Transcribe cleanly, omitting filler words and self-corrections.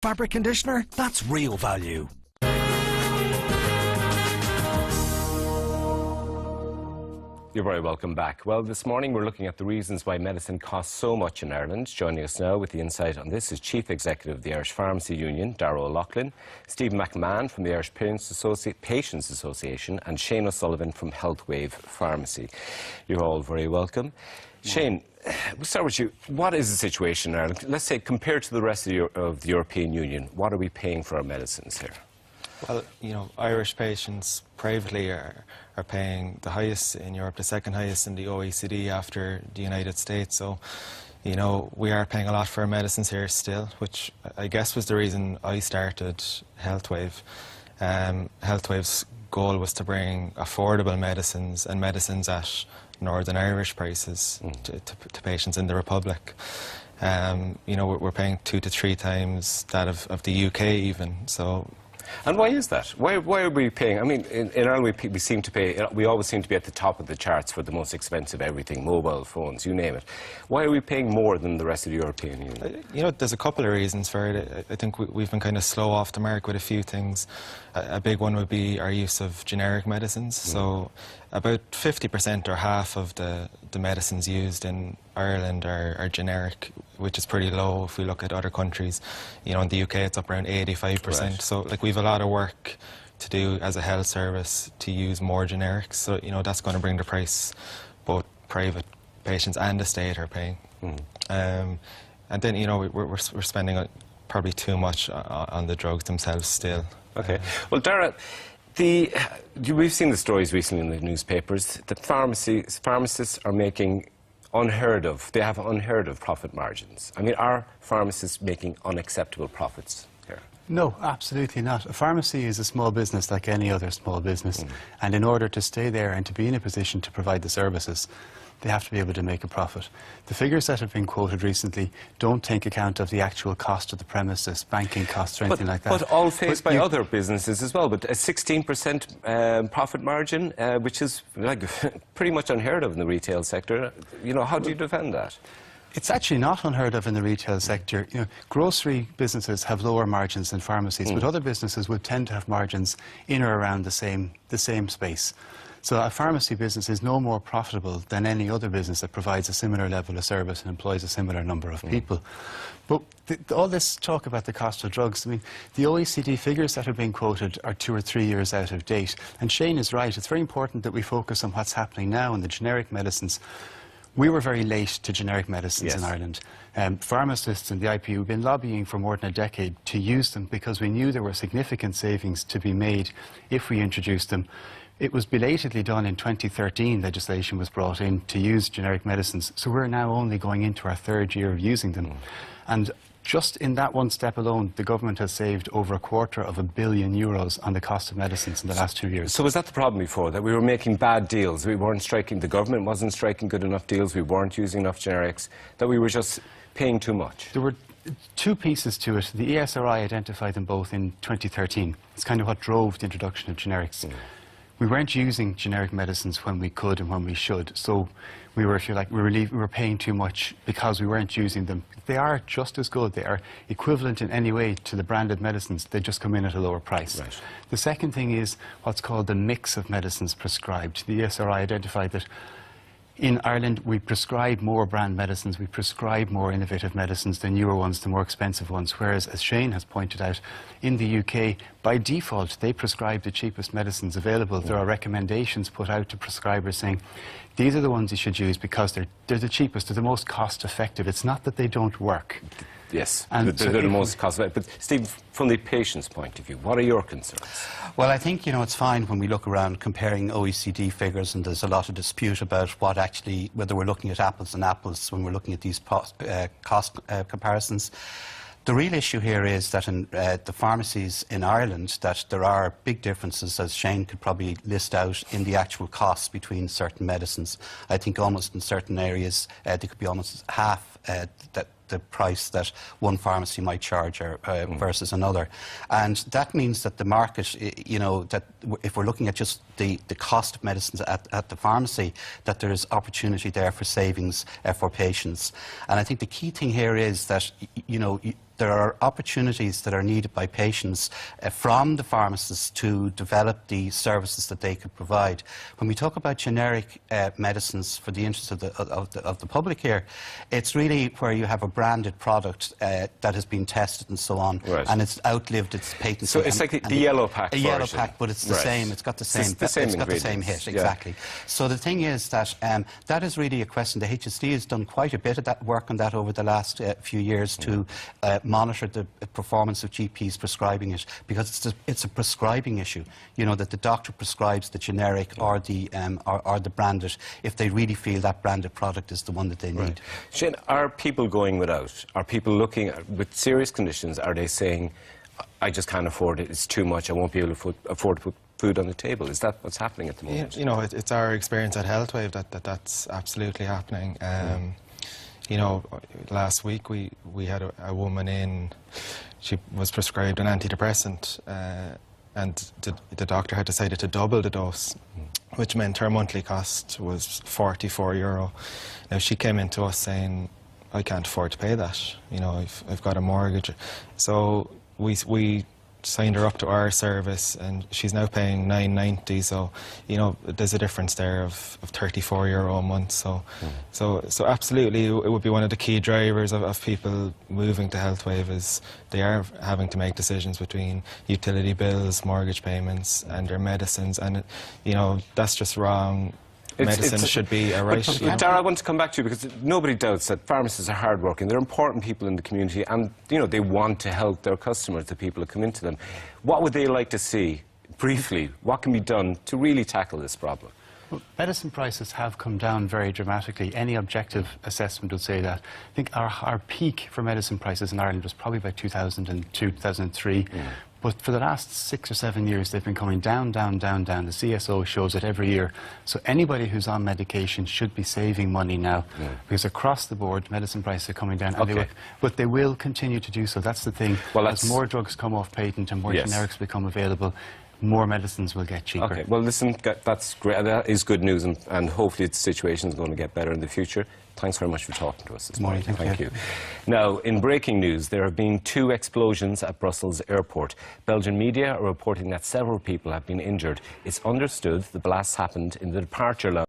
Fabric conditioner, that's real value. You're very welcome back. Well, this morning we're looking at the reasons why medicine costs so much in Ireland. Joining us now with the insight on this is Chief Executive of the Irish Pharmacy Union, Darragh O'Loughlin, Stephen McMahon from the Irish Patients Association, and Shane O'Sullivan from HealthWave Pharmacy. You're all very welcome. Shane, we'll start with you. What is the situation in Ireland? Let's say compared to the rest of the European Union, what are we paying for our medicines here? Well, you know, Irish patients privately are paying the highest in Europe, the second highest in the OECD after the United States. So, you know, we are paying a lot for our medicines here still, which I guess was the reason I started HealthWave. HealthWave's goal was to bring affordable medicines and medicines at Northern Irish prices to patients in the Republic. You know, we're paying 2 to 3 times that of the UK even. So. And why is that? Why are we paying? I mean, in Ireland we seem to pay. We always seem to be at the top of the charts for the most expensive everything, mobile phones, you name it. Why are we paying more than the rest of the European Union? You know, there's a couple of reasons for it. I think we've been kind of slow off the mark with a few things. A big one would be our use of generic medicines. So about 50% or half of the medicines used in Ireland are generic, which is pretty low if we look at other countries. You know, in the UK it's up around 85%. Right. So, like, we've a lot of work to do as a health service to use more generics. So, you know, that's going to bring the price both private patients and the state are paying. And then, you know, we're spending probably too much on the drugs themselves still. Okay. Well, Darragh, we've seen the stories recently in the newspapers that pharmacists are making they have unheard of profit margins. I mean, are pharmacists making unacceptable profits here? No, absolutely not. A pharmacy is a small business like any other small business, and in order to stay there and to be in a position to provide the services, they have to be able to make a profit. The figures that have been quoted recently don't take account of the actual cost of the premises, banking costs or anything like that. But all faced by other businesses as well. But a 16% profit margin, which is like pretty much unheard of in the retail sector. You know, how do you defend that? It's actually not unheard of in the retail sector. You know, grocery businesses have lower margins than pharmacies, but other businesses would tend to have margins in or around the same space. So a pharmacy business is no more profitable than any other business that provides a similar level of service and employs a similar number of people. But all this talk about the cost of drugs, I mean, the OECD figures that are being quoted are 2 or 3 years out of date. And Shane is right. It's very important that we focus on what's happening now in the generic medicines. We were very late to generic medicines in Ireland. Pharmacists and the IP have been lobbying for more than a decade to use them because we knew there were significant savings to be made if we introduced them. It was belatedly done in 2013, legislation was brought in to use generic medicines, so we're now only going into our 3rd year of using them. And just in that one step alone, the government has saved over €250 million on the cost of medicines in the last 2 years. So was that the problem before, that we were making bad deals? We weren't striking, the government wasn't striking good enough deals, we weren't using enough generics, that we were just paying too much? There were 2 pieces to it. The ESRI identified them both in 2013. It's kind of what drove the introduction of generics. We weren't using generic medicines when we could and when we should, so we were, if you like, we were paying too much because we weren't using them. They are just as good. They are equivalent in any way to the branded medicines. They just come in at a lower price. Right. The second thing is what's called the mix of medicines prescribed. The ESRI identified that in Ireland, we prescribe more brand medicines, we prescribe more innovative medicines, the newer ones, the more expensive ones, whereas, as Shane has pointed out, in the UK, by default, they prescribe the cheapest medicines available. There are recommendations put out to prescribers saying, these are the ones you should use because they're the cheapest, they're the most cost-effective. It's not that they don't work. Yes, and they're the most cost-effective. But Steve, from the patient's point of view, what are your concerns? Well, I think, you know, it's fine when we look around comparing OECD figures, and there's a lot of dispute about whether we're looking at apples and apples when we're looking at these cost comparisons. The real issue here is that in the pharmacies in Ireland, that there are big differences, as Shane could probably list out, in the actual costs between certain medicines. I think almost in certain areas there could be almost half that the price that one pharmacy might charge versus another. And that means that the market, you know, that if we're looking at just the cost of medicines at the pharmacy, that there is opportunity there for savings for patients. And I think the key thing here is that, you know, there are opportunities that are needed by patients from the pharmacists to develop the services that they could provide. When we talk about generic medicines, for the interest of the public here, it's really where you have a branded product that has been tested and so on, right, and it's outlived its patency. So it's like the yellow pack version. A yellow pack, but it's the same. It's got the same. It's got the same hit, exactly. So the thing is that that is really a question. The HSD has done quite a bit of that work on that over the last few years to monitor the performance of GPs prescribing it, because it's a prescribing issue. You know, that the doctor prescribes the generic or the branded if they really feel that branded product is the one that they need. Right. Shane, are people going without? Are people looking at, with serious conditions, are they saying, I just can't afford it, it's too much, I won't be able to afford to put food on the table? Is that what's happening at the moment? You know, it's our experience at Healthwave that's absolutely happening. You know, last week we had a woman in, she was prescribed an antidepressant and the doctor had decided to double the dose, which meant her monthly cost was €44. Now she came into us saying, I can't afford to pay that, you know, I've got a mortgage. So we signed her up to our service and she's now paying $9.90, so you know there's a difference there of €34 a month. So absolutely it would be one of the key drivers of people moving to Healthwave, is they are having to make decisions between utility bills, mortgage payments and their medicines, and you know that's just wrong. Medicine should be a right. Darragh, I want to come back to you because nobody doubts that pharmacists are hardworking. They're important people in the community, and you know they want to help their customers, the people who come into them. What would they like to see, briefly? What can be done to really tackle this problem? Well, medicine prices have come down very dramatically. Any objective assessment would say that. I think our peak for medicine prices in Ireland was probably by 2002, 2003. But for the last 6 or 7 years, they've been coming down, down, down, down. The CSO shows it every year. So anybody who's on medication should be saving money now, because across the board, medicine prices are coming down. And but they will continue to do so. That's the thing. Well, as more drugs come off patent and more generics become available, more medicines will get cheaper. Okay, well, listen, that's great. That is good news, and hopefully the situation is going to get better in the future. Thanks very much for talking to us this morning. Thank you. Now, in breaking news, there have been 2 explosions at Brussels airport. Belgian media are reporting that several people have been injured. It's understood the blasts happened in the departure lounge.